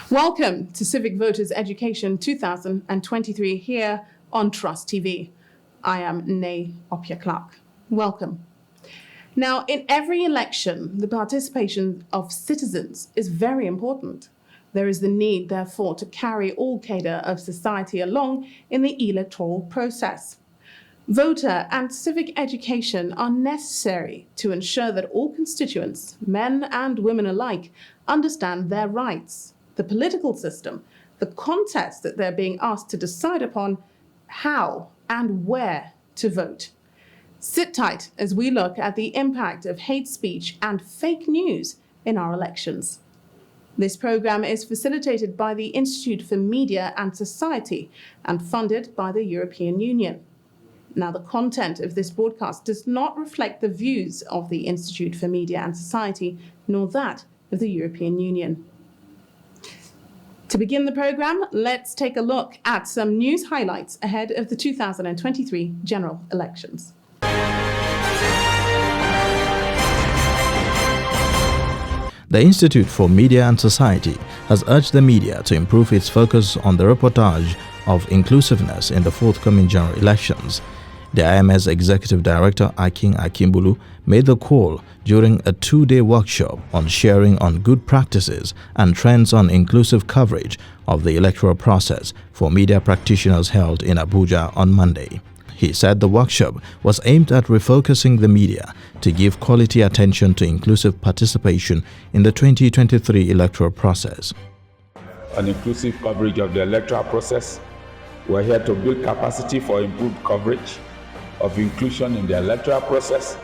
Welcome to Civic Voters Education 2023 here on Trust TV. I am Nay Opia Clark. Welcome. Now, in every election, the participation of citizens is very important. There is the need, therefore, to carry all cadre of society along in the electoral process. Voter and civic education are necessary to ensure that all constituents, men and women alike, understand their rights, the political system, the contest that they're being asked to decide upon, how and where to vote. Sit tight as we look at the impact of hate speech and fake news in our elections. This program is facilitated by the Institute for Media and Society and funded by the European Union. Now, the content of this broadcast does not reflect the views of the Institute for Media and Society, nor that of the European Union. To begin the program, let's take a look at some news highlights ahead of the 2023 general elections. The Institute for Media and Society has urged the media to improve its focus on the reportage of inclusiveness in the forthcoming general elections. The IMS Executive Director Akin Akimbulu made the call during a two-day workshop on sharing on good practices and trends on inclusive coverage of the electoral process for media practitioners held in Abuja on Monday. He said the workshop was aimed at refocusing the media to give quality attention to inclusive participation in the 2023 electoral process. On inclusive coverage of the electoral process, we're here to build capacity for improved coverage of inclusion in the electoral process.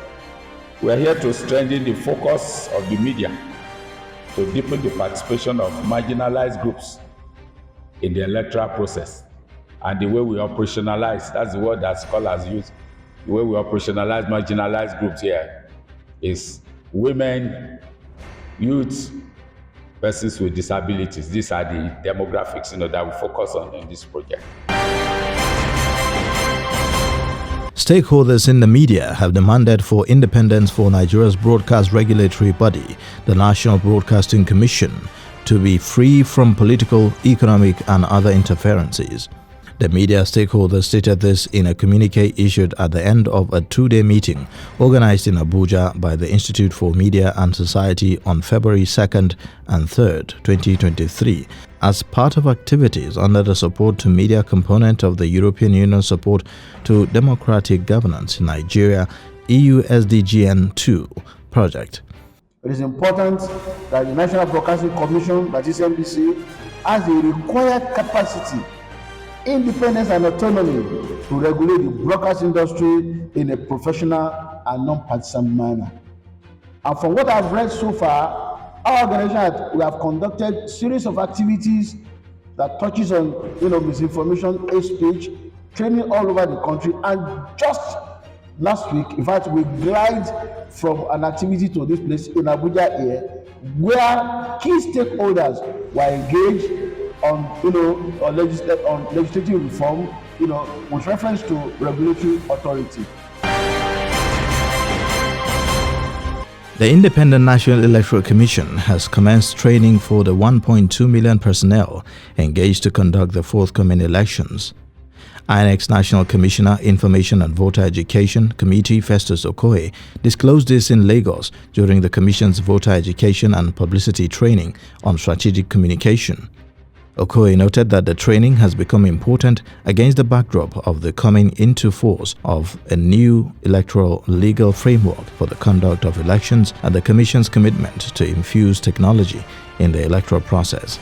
We're here to strengthen the focus of the media to deepen the participation of marginalized groups in the electoral process. And the way we operationalize, that's the word that scholars use, the way we operationalize marginalized groups here is women, youth, persons with disabilities. These are the demographics that we focus on in this project. Stakeholders in the media have demanded for independence for Nigeria's broadcast regulatory body, the National Broadcasting Commission, to be free from political, economic and other interferences. The media stakeholders stated this in a communique issued at the end of a two-day meeting organized in Abuja by the Institute for Media and Society on February 2nd and 3rd, 2023, as part of activities under the support to media component of the European Union support to democratic governance in Nigeria, EU SDGN 2 project. It is important that the National Broadcasting Commission, that is NBC, has the required capacity, independence and autonomy to regulate the broadcast industry in a professional and non-partisan manner. And from what I've read so far, our organization, we have conducted a series of activities that touches on misinformation, hate speech, training all over the country. And just last week, in fact, we glide from an activity to this place in Abuja here, where key stakeholders were engaged on legislative reform, with reference to regulatory authority. The Independent National Electoral Commission has commenced training for the 1.2 million personnel engaged to conduct the forthcoming elections. INEC National Commissioner Information and Voter Education Committee Festus Okoye disclosed this in Lagos during the Commission's Voter Education and Publicity Training on Strategic Communication. Okoye noted that the training has become important against the backdrop of the coming into force of a new electoral legal framework for the conduct of elections and the Commission's commitment to infuse technology in the electoral process.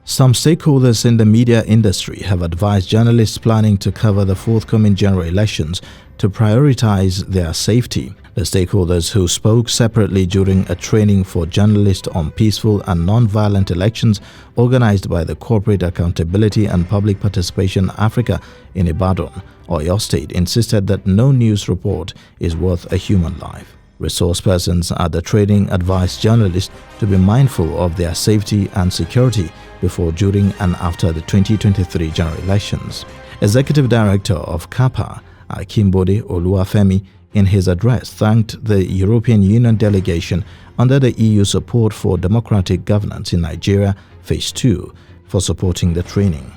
Some stakeholders in the media industry have advised journalists planning to cover the forthcoming general elections to prioritize their safety. The stakeholders who spoke separately during a training for journalists on peaceful and non-violent elections organized by the Corporate Accountability and Public Participation Africa in Ibadan, Oyo State, insisted that no news report is worth a human life. Resource persons at the training advised journalists to be mindful of their safety and security before, during and after the 2023 general elections. Executive Director of CAPA, Akimbode Oluwafemi, in his address, thanked the European Union delegation under the EU Support for Democratic Governance in Nigeria, Phase 2, for supporting the training.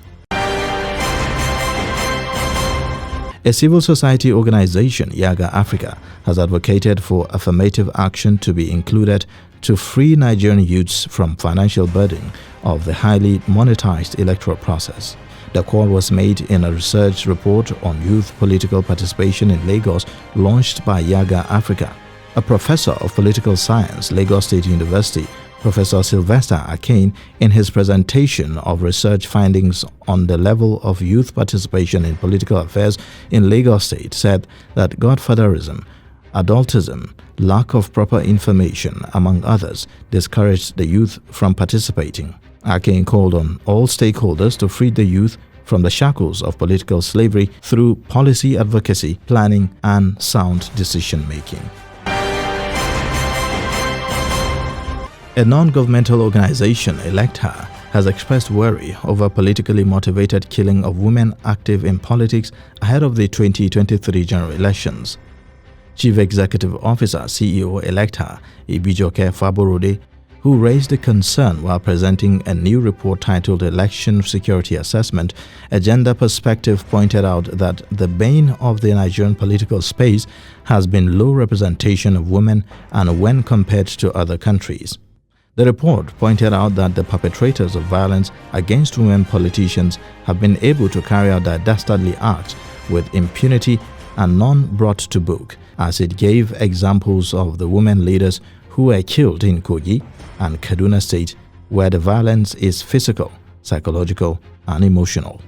A civil society organization, Yaga Africa, has advocated for affirmative action to be included to free Nigerian youths from financial burden of the highly monetized electoral process. The call was made in a research report on youth political participation in Lagos launched by Yaga Africa. A professor of political science, Lagos State University, Professor Sylvester Akane, in his presentation of research findings on the level of youth participation in political affairs in Lagos State, said that godfatherism, adultism, lack of proper information, among others, discouraged the youth from participating. Akane called on all stakeholders to free the youth from the shackles of political slavery through policy advocacy, planning, and sound decision-making. A non-governmental organization, Electa, has expressed worry over politically motivated killing of women active in politics ahead of the 2023 general elections. Chief Executive Officer CEO Electa, Ibijoke Faborode, who raised the concern while presenting a new report titled Election Security Assessment, A Gender Perspective, pointed out that the bane of the Nigerian political space has been low representation of women and when compared to other countries. The report pointed out that the perpetrators of violence against women politicians have been able to carry out their dastardly acts with impunity and none brought to book, as it gave examples of the women leaders who were killed in Kogi and Kaduna State, where the violence is physical, psychological, and emotional.